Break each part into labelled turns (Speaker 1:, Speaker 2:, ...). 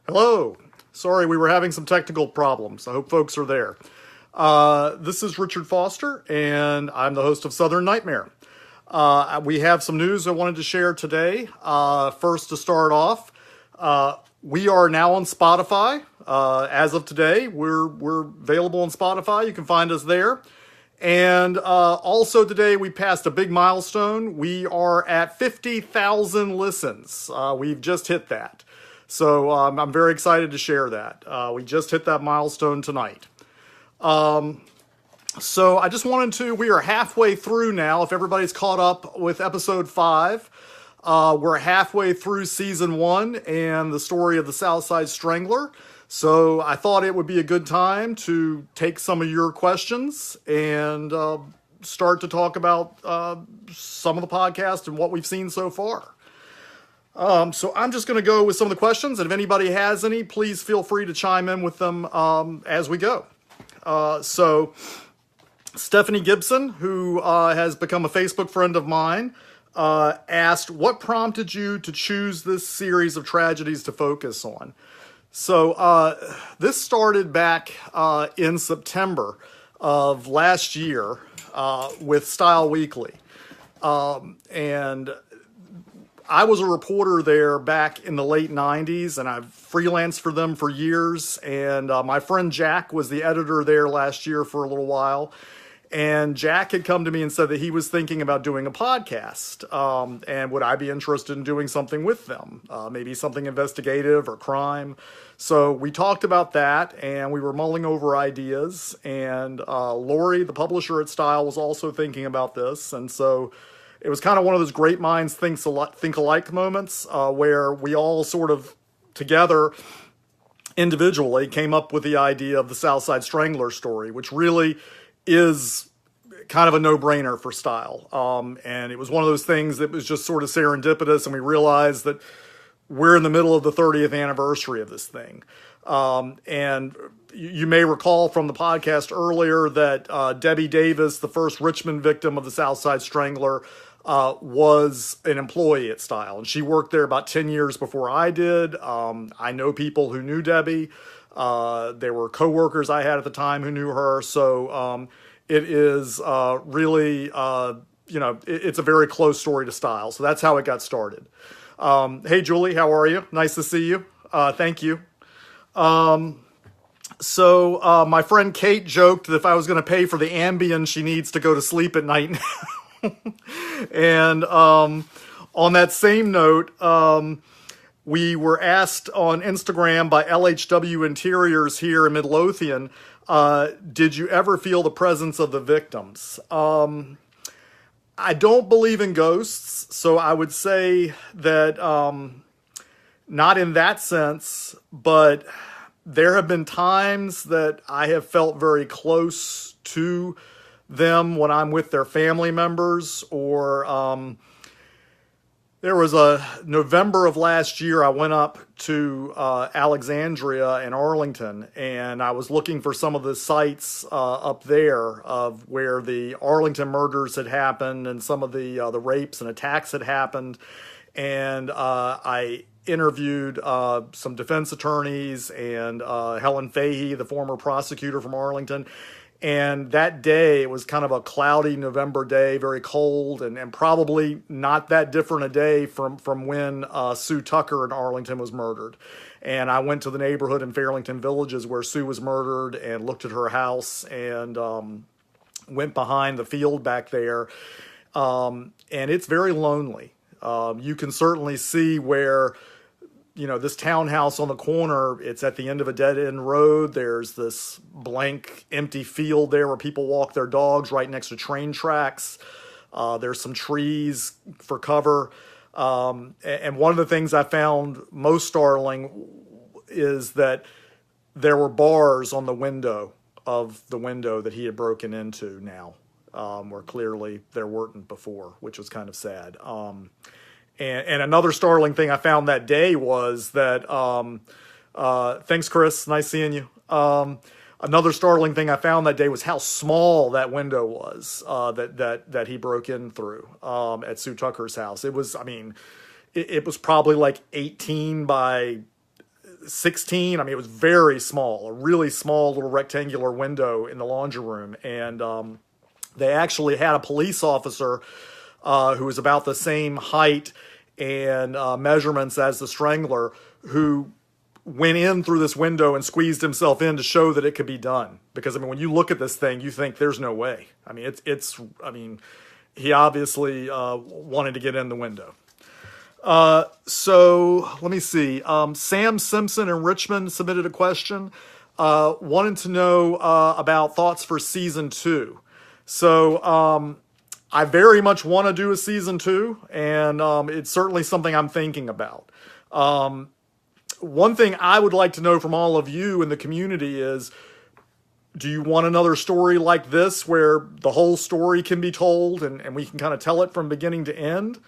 Speaker 1: Hello. Sorry, we were having some technical problems. I hope folks are there. This is Richard Foster, and I'm the host of Southern Nightmare. We have some news I wanted to share today. First, to start off, we are now on Spotify. As of today, we're available on Spotify. You can find us there. And also today, we passed a big milestone. We are at 50,000 listens. We've just hit that. So I'm very excited to share that. We just hit that milestone tonight. So I just wanted to, we are halfway through now. If everybody's caught up with episode 5, we're halfway through season 1 and the story of the South Side Strangler. So I thought it would be a good time to take some of your questions and start to talk about some of the podcast and what we've seen so far. So I'm just going to go with some of the questions, and if anybody has any, please feel free to chime in with them as we go. So Stephanie Gibson, who has become a Facebook friend of mine, asked, what prompted you to choose this series of tragedies to focus on? So this started back in September of last year with Style Weekly. And I was a reporter there back in the late 90s, and I've freelanced for them for years. And my friend Jack was the editor there last year for a little while. And Jack had come to me and said that he was thinking about doing a podcast. And would I be interested in doing something with them? Maybe something investigative or crime. So we talked about that, and we were mulling over ideas. And Lori, the publisher at Style, was also thinking about this. And so it was kind of one of those great minds think alike moments where we all sort of together individually came up with the idea of the South Side Strangler story, which really is kind of a no-brainer for Style. And it was one of those things that was just sort of serendipitous, and we realized that we're in the middle of the 30th anniversary of this thing. And you may recall from the podcast earlier that Debbie Davis, the first Richmond victim of the South Side Strangler, was an employee at Style, and she worked there about 10 years before I did. I know people who knew Debbie. There were coworkers I had at the time who knew her. So it is really, it's a very close story to Style. So that's how it got started. Hey, Julie, how are you? Nice to see you. Thank you. So my friend Kate joked that if I was going to pay for the Ambien she needs to go to sleep at night now. And on that same note, we were asked on Instagram by LHW Interiors here in Midlothian, did you ever feel the presence of the victims? I don't believe in ghosts, so I would say that not in that sense, but there have been times that I have felt very close to them when I'm with their family members, or there was a November of last year, I went up to Alexandria and Arlington, and I was looking for some of the sites up there of where the Arlington murders had happened and some of the rapes and attacks had happened. And I interviewed some defense attorneys and Helen Fahey, the former prosecutor from Arlington. And that day, it was kind of a cloudy November day, very cold, and probably not that different a day from when Sue Tucker in Arlington was murdered. And I went to the neighborhood in Fairlington Villages where Sue was murdered and looked at her house and went behind the field back there. And it's very lonely. You can certainly see where, this townhouse on the corner, it's at the end of a dead-end road. There's this blank, empty field there where people walk their dogs right next to train tracks. There's some trees for cover. And one of the things I found most startling is that there were bars on the window of the window that he had broken into now, where clearly there weren't before, which was kind of sad. And another startling thing I found that day was that, thanks, Chris, nice seeing you. Another startling thing I found that day was how small that window was that he broke in through at Sue Tucker's house. It was, it was probably like 18 by 16. I mean, it was very small, a really small little rectangular window in the laundry room. And they actually had a police officer who was about the same height and measurements as the Strangler, who went in through this window and squeezed himself in to show that it could be done. Because I mean, when you look at this thing, you think there's no way. I mean, I mean, he obviously wanted to get in the window. So let me see. Sam Simpson in Richmond submitted a question, wanted to know about thoughts for season 2. So I very much want to do a season 2, and it's certainly something I'm thinking about. One thing I would like to know from all of you in the community is, do you want another story like this where the whole story can be told and we can kind of tell it from beginning to end?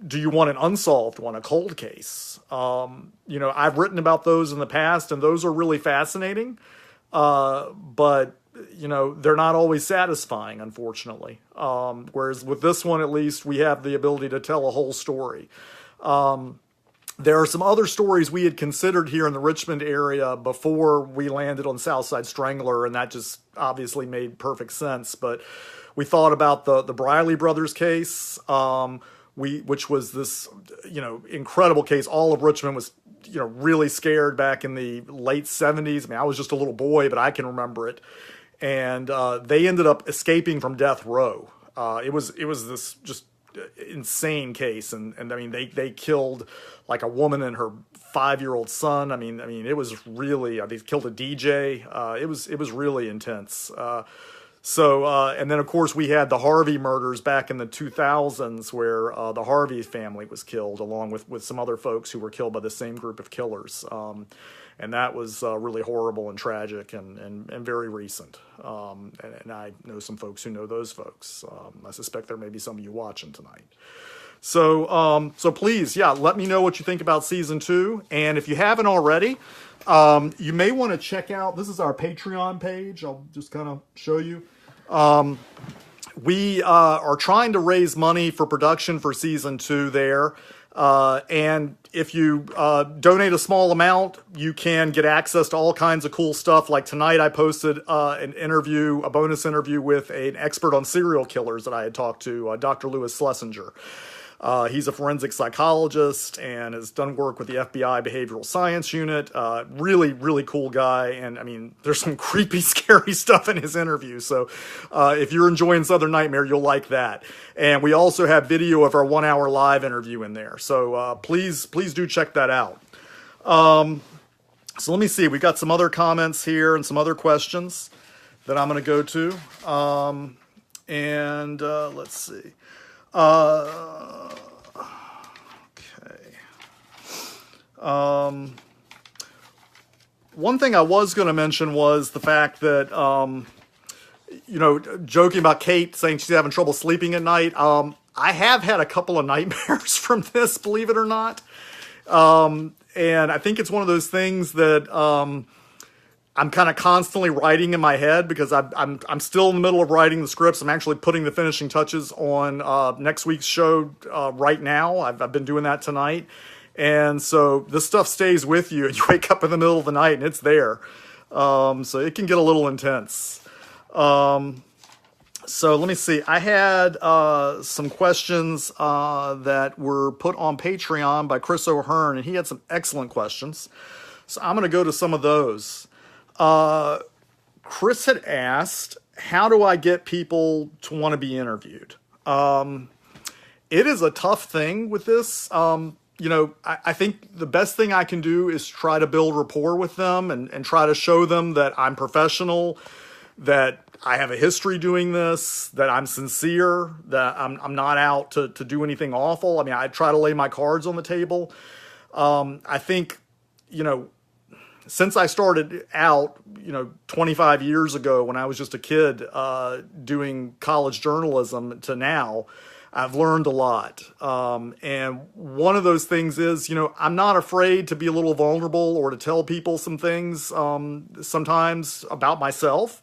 Speaker 1: Do you want an unsolved one, a cold case? You know, I've written about those in the past, and those are really fascinating. But, you know, they're not always satisfying, unfortunately. Whereas with this one, at least, we have the ability to tell a whole story. There are some other stories we had considered here in the Richmond area before we landed on South Side Strangler, and that just obviously made perfect sense. But we thought about the Briley brothers case, which was this, you know, incredible case. All of Richmond was, you know, really scared back in the late 70s. I mean, I was just a little boy, but I can remember it. And they ended up escaping from death row. It was this just insane case, and I mean, they killed like a woman and her 5-year-old son. I mean it was really, they killed a DJ. It was really intense. And then of course we had the Harvey murders back in the 2000s, where the Harvey family was killed along with some other folks who were killed by the same group of killers. And that was really horrible and tragic and very recent. And I know some folks who know those folks. I suspect there may be some of you watching tonight. So please, yeah, let me know what you think about season 2. And if you haven't already, you may want to check out, this is our Patreon page. I'll just kind of show you. We are trying to raise money for production for season 2 there. And if you donate a small amount, you can get access to all kinds of cool stuff. Like tonight, I posted a bonus interview with an expert on serial killers that I had talked to, Dr. Louis Schlesinger. He's a forensic psychologist and has done work with the FBI Behavioral Science Unit. Really, really cool guy. And I mean, there's some creepy, scary stuff in his interview. So if you're enjoying Southern Nightmare, you'll like that. And we also have video of our 1-hour live interview in there. So please do check that out. So let me see. We've got some other comments here and some other questions that I'm going to go to. Let's see. Okay. One thing I was going to mention was the fact that, you know, joking about Kate saying she's having trouble sleeping at night. I have had a couple of nightmares from this, believe it or not. And I think it's one of those things that, I'm kind of constantly writing in my head because I'm still in the middle of writing the scripts. I'm actually putting the finishing touches on next week's show right now. I've been doing that tonight. And so this stuff stays with you, and you wake up in the middle of the night and it's there. So it can get a little intense. So let me see. I had some questions that were put on Patreon by Chris O'Hearn, and he had some excellent questions. So I'm going to go to some of those. Chris had asked, how do I get people to want to be interviewed? It is a tough thing with this. You know, I think the best thing I can do is try to build rapport with them and try to show them that I'm professional, that I have a history doing this, that I'm sincere, that I'm not out to do anything awful. I mean, I try to lay my cards on the table. I think, you know, since I started out, you know, 25 years ago when I was just a kid doing college journalism to now, I've learned a lot. And one of those things is, you know, I'm not afraid to be a little vulnerable or to tell people some things sometimes about myself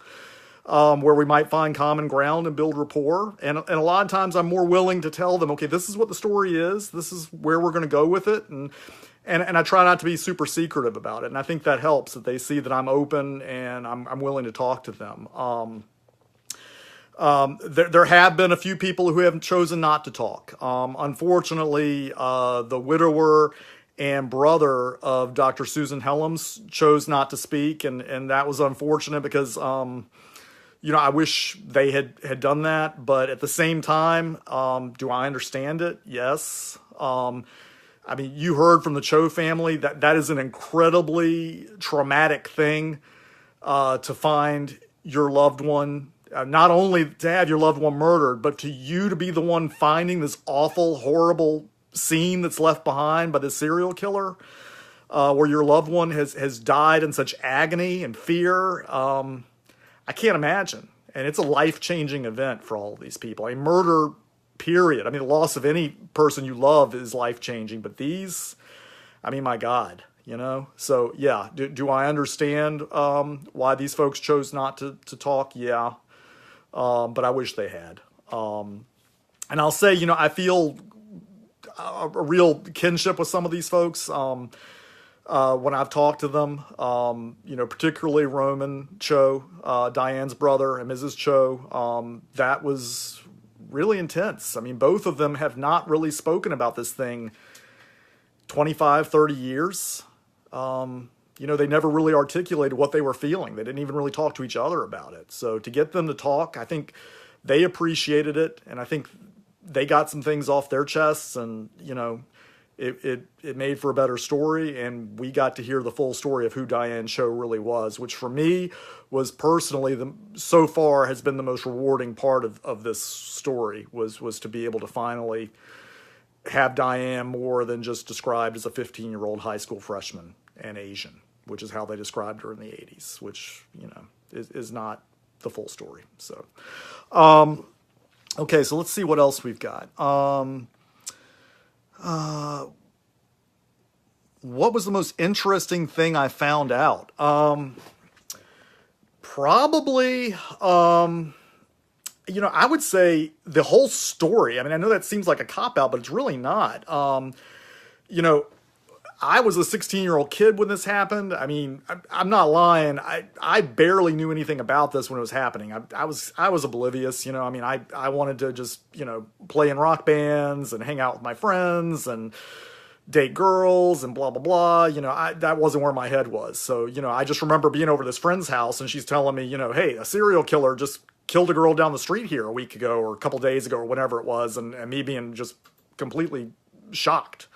Speaker 1: where we might find common ground and build rapport. And a lot of times I'm more willing to tell them, okay, this is what the story is. This is where we're going to go with it. and I try not to be super secretive about it. And I think that helps, that they see that I'm open and I'm willing to talk to them. There have been a few people who have chosen not to talk. Unfortunately, the widower and brother of Dr. Susan Helms chose not to speak, and that was unfortunate because, I wish they had done that. But at the same time, do I understand it? Yes. I mean, you heard from the Cho family that is an incredibly traumatic thing, to find your loved one, not only to have your loved one murdered, but to you to be the one finding this awful, horrible scene that's left behind by this serial killer, where your loved one has died in such agony and fear. I can't imagine. And it's a life-changing event for all of these people. A murder, period. I mean, the loss of any person you love is life-changing, but these, I mean, my God, So, yeah, do I understand why these folks chose not to talk? Yeah, but I wish they had. And I'll say, I feel a real kinship with some of these folks when I've talked to them, particularly Roman Cho, Diane's brother, and Mrs. Cho. That was really intense. I mean, both of them have not really spoken about this thing 25, 30 years. They never really articulated what they were feeling. They didn't even really talk to each other about it. So to get them to talk, I think they appreciated it, and I think they got some things off their chests, and, it made for a better story, and we got to hear the full story of who Diane Cho really was, which for me was personally so far has been the most rewarding part of this story, was to be able to finally have Diane more than just described as a 15-year-old high school freshman and Asian, which is how they described her in the 80s, which, is not the full story. So, okay, so let's see what else we've got. What was the most interesting thing I found out? Probably, I would say the whole story. I mean, I know that seems like a cop-out, but it's really not. I was a 16-year-old kid when this happened. I mean, I'm not lying. I barely knew anything about this when it was happening. I was oblivious, I mean, I wanted to just, play in rock bands and hang out with my friends and date girls and blah, blah, blah. That wasn't where my head was. So, I just remember being over at this friend's house and she's telling me, hey, a serial killer just killed a girl down the street here a week ago or a couple days ago or whatever it was. And me being just completely shocked.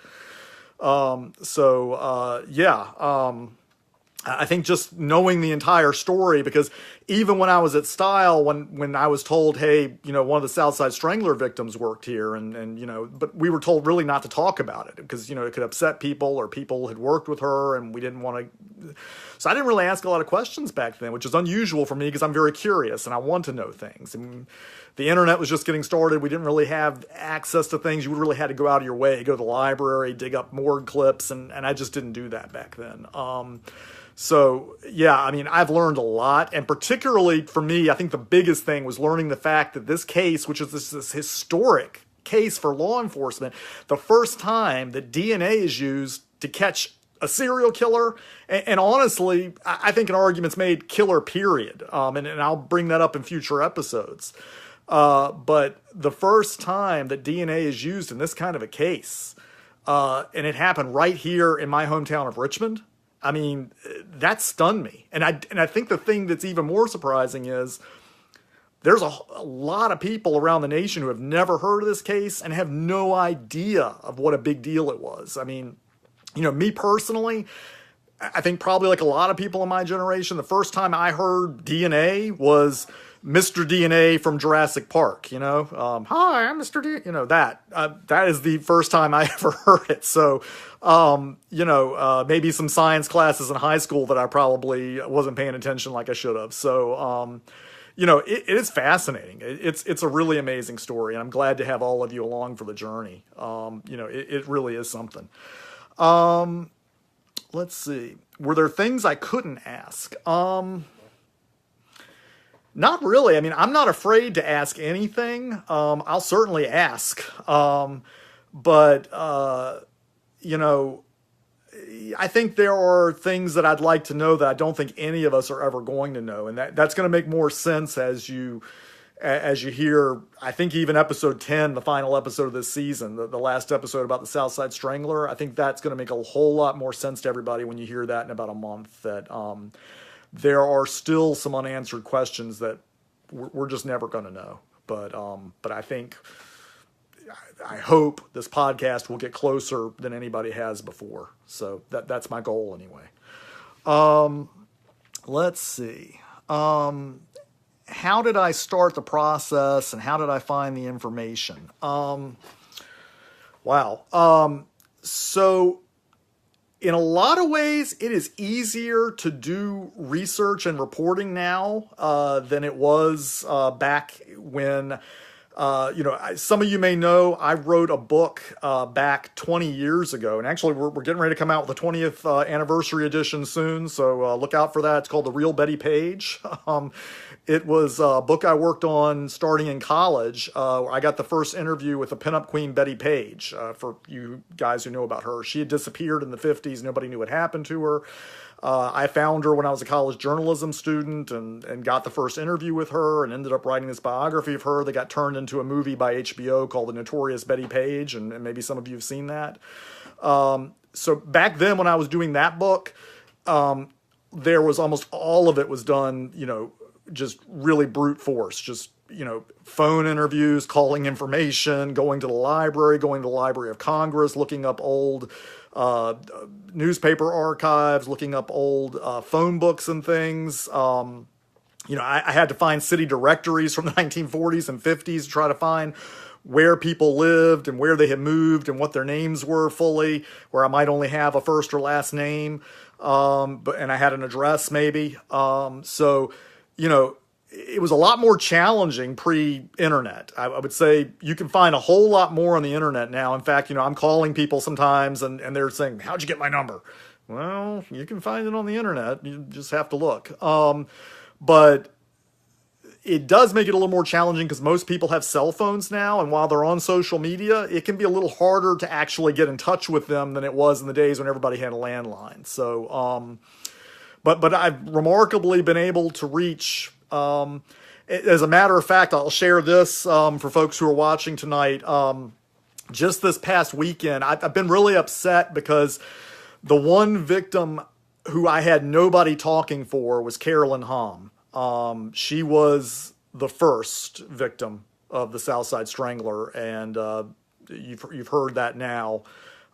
Speaker 1: I think just knowing the entire story, because even when I was at Style, when I was told, hey, one of the South Side Strangler victims worked here, but we were told really not to talk about it because, it could upset people or people had worked with her and we didn't want to. So I didn't really ask a lot of questions back then, which is unusual for me because I'm very curious and I want to know things. And the internet was just getting started. We didn't really have access to things. You really had to go out of your way, go to the library, dig up morgue clips, and I just didn't do that back then. So, yeah, I mean, I've learned a lot, and particularly for me, I think the biggest thing was learning the fact that this case, which is this historic case for law enforcement, the first time that DNA is used to catch a serial killer, and honestly, I think an argument's made killer, period, and I'll bring that up in future episodes. But the first time that DNA is used in this kind of a case, and it happened right here in my hometown of Richmond, I mean, that stunned me. And I think the thing that's even more surprising is there's a lot of people around the nation who have never heard of this case and have no idea of what a big deal it was. I mean, me personally, I think probably like a lot of people in my generation, the first time I heard DNA was Mr. DNA from Jurassic Park, hi, I'm Mr. D, that is the first time I ever heard it. So, maybe some science classes in high school that I probably wasn't paying attention like I should have. So, it is fascinating. It's a really amazing story, and I'm glad to have all of you along for the journey. It really is something. Let's see. Were there things I couldn't ask? Not really. I mean, I'm not afraid to ask anything. I'll certainly ask. But I think there are things that I'd like to know that I don't think any of us are ever going to know, and that's going to make more sense as you hear. I think even episode 10, the final episode of this season, the last episode about the South Side Strangler, I think that's going to make a whole lot more sense to everybody when you hear that in about a month. That there are still some unanswered questions that we're just never going to know. But I hope this podcast will get closer than anybody has before. So that's my goal anyway. Let's see. How did I start the process and how did I find the information? Wow. So in a lot of ways, it is easier to do research and reporting now than it was back when, some of you may know I wrote a book back 20 years ago. And actually, we're getting ready to come out with the 20th anniversary edition soon. So look out for that. It's called The Real Betty Page. It was a book I worked on starting in college. I got the first interview with the pinup queen Betty Page. For you guys who know about her, she had disappeared in the 50s. Nobody knew what happened to her. I found her when I was a college journalism student and got the first interview with her and ended up writing this biography of her that got turned into a movie by HBO called The Notorious Betty Page, and maybe some of you have seen that. So back then when I was doing that book, there was almost all of it was done, just really brute force, just, phone interviews, calling information, going to the library of Congress, looking up old newspaper archives, looking up old phone books and things. I had to find city directories from the 1940s and 50s to try to find where people lived and where they had moved and what their names were fully, where I might only have a first or last name, and I had an address maybe. It was a lot more challenging pre-internet. I would say you can find a whole lot more on the internet now. In fact, I'm calling people sometimes and they're saying, how'd you get my number? Well, you can find it on the internet. You just have to look. But it does make it a little more challenging because most people have cell phones now. And while they're on social media, it can be a little harder to actually get in touch with them than it was in the days when everybody had a landline. So, but I've remarkably been able to reach, as a matter of fact, I'll share this for folks who are watching tonight. Just this past weekend, I've been really upset because the one victim who I had nobody talking for was Carolyn Hom. She was the first victim of the South Side Strangler, and you've heard that now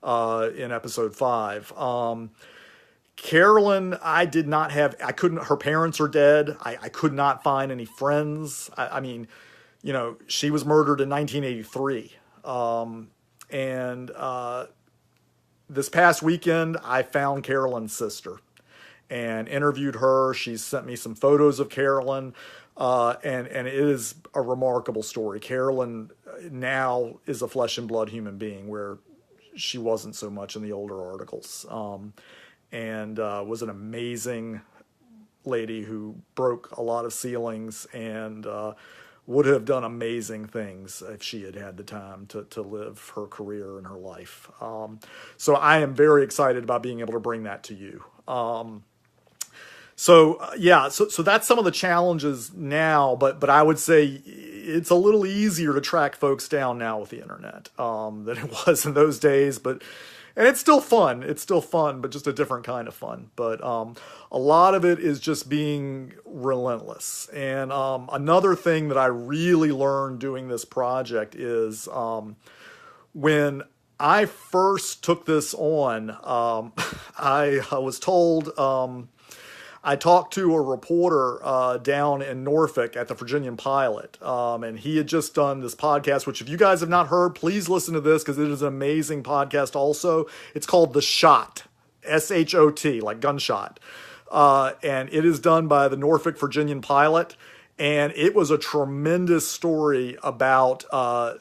Speaker 1: in episode 5. Carolyn, her parents are dead. I could not find any friends. She was murdered in 1983. This past weekend, I found Carolyn's sister and interviewed her. She sent me some photos of Carolyn, and it is a remarkable story. Carolyn now is a flesh and blood human being, where she wasn't so much in the older articles. And was an amazing lady who broke a lot of ceilings and would have done amazing things if she had had the time to live her career and her life. So I am very excited about being able to bring that to you. So that's some of the challenges now, but I would say it's a little easier to track folks down now with the internet than it was in those days, and it's still fun. It's still fun, but just a different kind of fun. But a lot of it is just being relentless. And another thing that I really learned doing this project is when I first took this on, I was told, I talked to a reporter down in Norfolk at the Virginian Pilot, and he had just done this podcast, which if you guys have not heard, please listen to this because it is an amazing podcast also. It's called The Shot, S-H-O-T, like gunshot. And it is done by the Norfolk Virginian Pilot, and it was a tremendous story about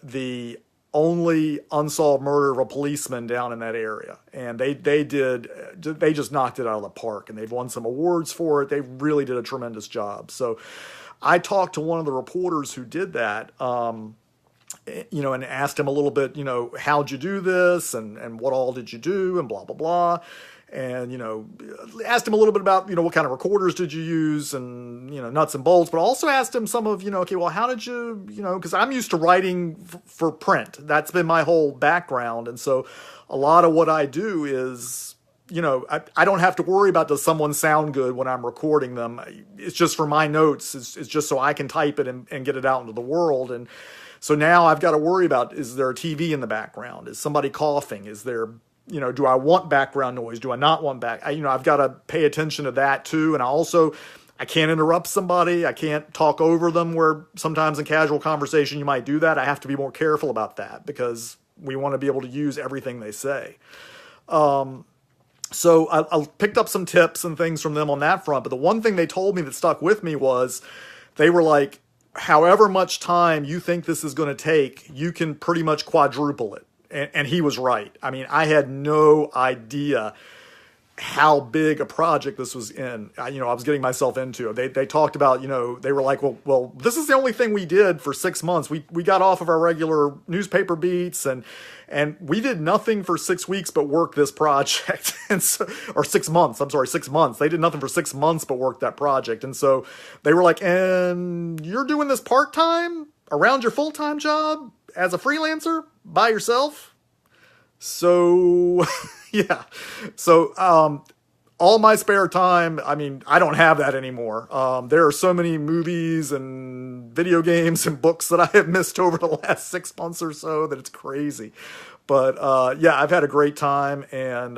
Speaker 1: the only unsolved murder of a policeman down in that area. And they just knocked it out of the park, and they've won some awards for it. They really did a tremendous job. So I talked to one of the reporters who did that, and asked him a little bit, how'd you do this and what all did you do and blah, blah, blah. and, asked him a little bit about, what kind of recorders did you use and, nuts and bolts, but also asked him some of, okay, well, how did you, because I'm used to writing for print. That's been my whole background. And so a lot of what I do is, I don't have to worry about does someone sound good when I'm recording them. It's just for my notes. It's just so I can type it and get it out into the world. And so now I've got to worry about, is there a TV in the background? Is somebody coughing? Is there, do I want background noise? Do I not want I've got to pay attention to that too. And I can't interrupt somebody. I can't talk over them, where sometimes in casual conversation you might do that. I have to be more careful about that because we want to be able to use everything they say. So I picked up some tips and things from them on that front. But the one thing they told me that stuck with me was they were like, however much time you think this is going to take, you can pretty much quadruple it. And he was right. I mean, I had no idea how big a project this was I was getting myself into. They talked about, they were like, well, this is the only thing we did for 6 months. We got off of our regular newspaper beats and we did nothing for 6 weeks but work this project. And so, or 6 months, I'm sorry, 6 months. They did nothing for 6 months but work that project. And so they were like, and you're doing this part-time around your full-time job as a freelancer by yourself? So, yeah. So, all my spare time, I mean, I don't have that anymore. There are so many movies and video games and books that I have missed over the last 6 months or so that it's crazy. But, yeah, I've had a great time, and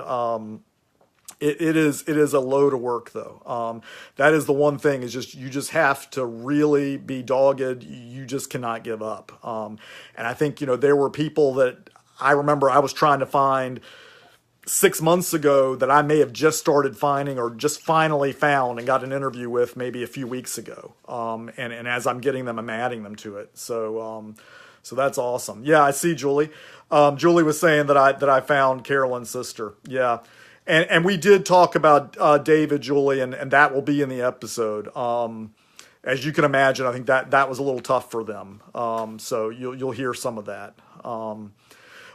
Speaker 1: it is a load of work though. That is the one thing, is just, you just have to really be dogged. You just cannot give up. And I think, there were people that I remember I was trying to find 6 months ago that I may have just started finding or just finally found and got an interview with maybe a few weeks ago. And as I'm getting them, I'm adding them to it. So that's awesome. Yeah, I see Julie. Julie was saying that I found Carolyn's sister. Yeah. And we did talk about David, Julie, and that will be in the episode. As you can imagine, I think that was a little tough for them. So you'll hear some of that.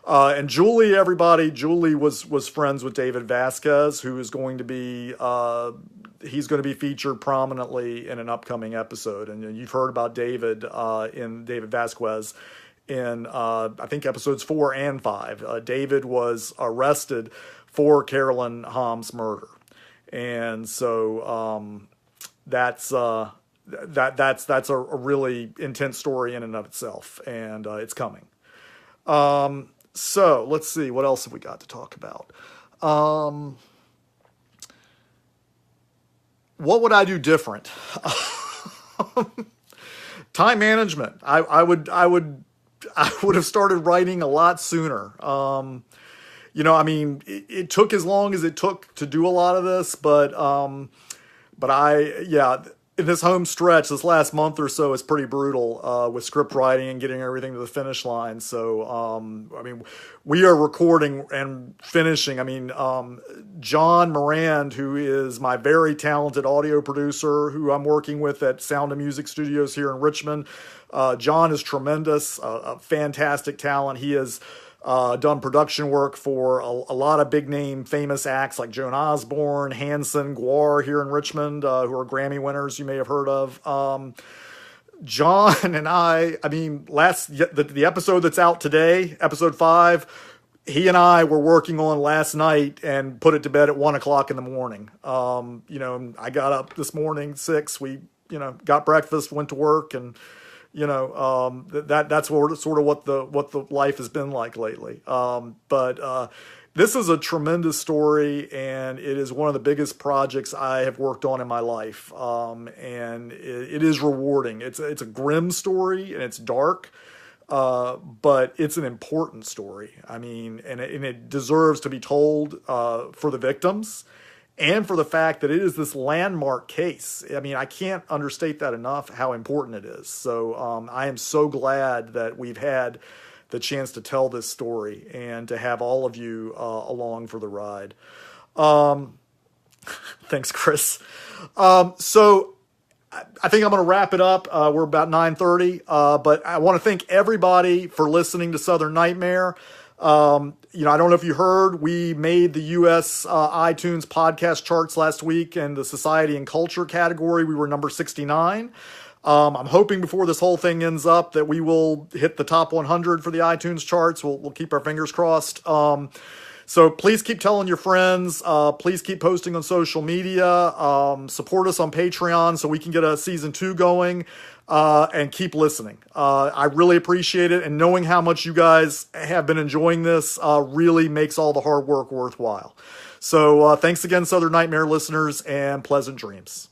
Speaker 1: And Julie, everybody, Julie was friends with David Vasquez, who is going to be, he's going to be featured prominently in an upcoming episode. And you've heard about David, in David Vasquez in, I think episodes 4 and 5. David was arrested for Carolyn Hamm's murder. And so, that's a really intense story in and of itself, and, it's coming. So let's see, what else have we got to talk about? What would I do different? Time management. I would have started writing a lot sooner. I mean, it took as long as it took to do a lot of this, but in this home stretch, this last month or so is pretty brutal, with script writing and getting everything to the finish line. So, I mean, we are recording and finishing. I mean, John Morand, who is my very talented audio producer, who I'm working with at Sound of Music Studios here in Richmond. John is tremendous, a fantastic talent. He has done production work for a lot of big name famous acts like Joan Osborne, Hanson, Guar here in Richmond, who are Grammy winners you may have heard of. John and I mean, the episode that's out today, episode 5, he and I were working on last night and put it to bed at 1:00 in the morning. I got up this morning 6. We, got breakfast, went to work, and that's sort of what the life has been like lately. But this is a tremendous story, and it is one of the biggest projects I have worked on in my life. And it is rewarding. It's a grim story, and it's dark, but it's an important story. I mean, and it deserves to be told for the victims, and for the fact that it is this landmark case. I mean, I can't understate that enough, how important it is. So I am so glad that we've had the chance to tell this story and to have all of you along for the ride. Thanks, Chris. So I think I'm going to wrap it up. We're about 9:30, but I want to thank everybody for listening to Southern Nightmare. I don't know if you heard, we made the U.S. iTunes podcast charts last week in the Society and Culture category. We were number 69. I'm hoping before this whole thing ends up that we will hit the top 100 for the iTunes charts. We'll keep our fingers crossed. So please keep telling your friends. Please keep posting on social media. Support us on Patreon so we can get a season 2 going. And keep listening. I really appreciate it. And knowing how much you guys have been enjoying this really makes all the hard work worthwhile. So thanks again, Southern Nightmare listeners, and pleasant dreams.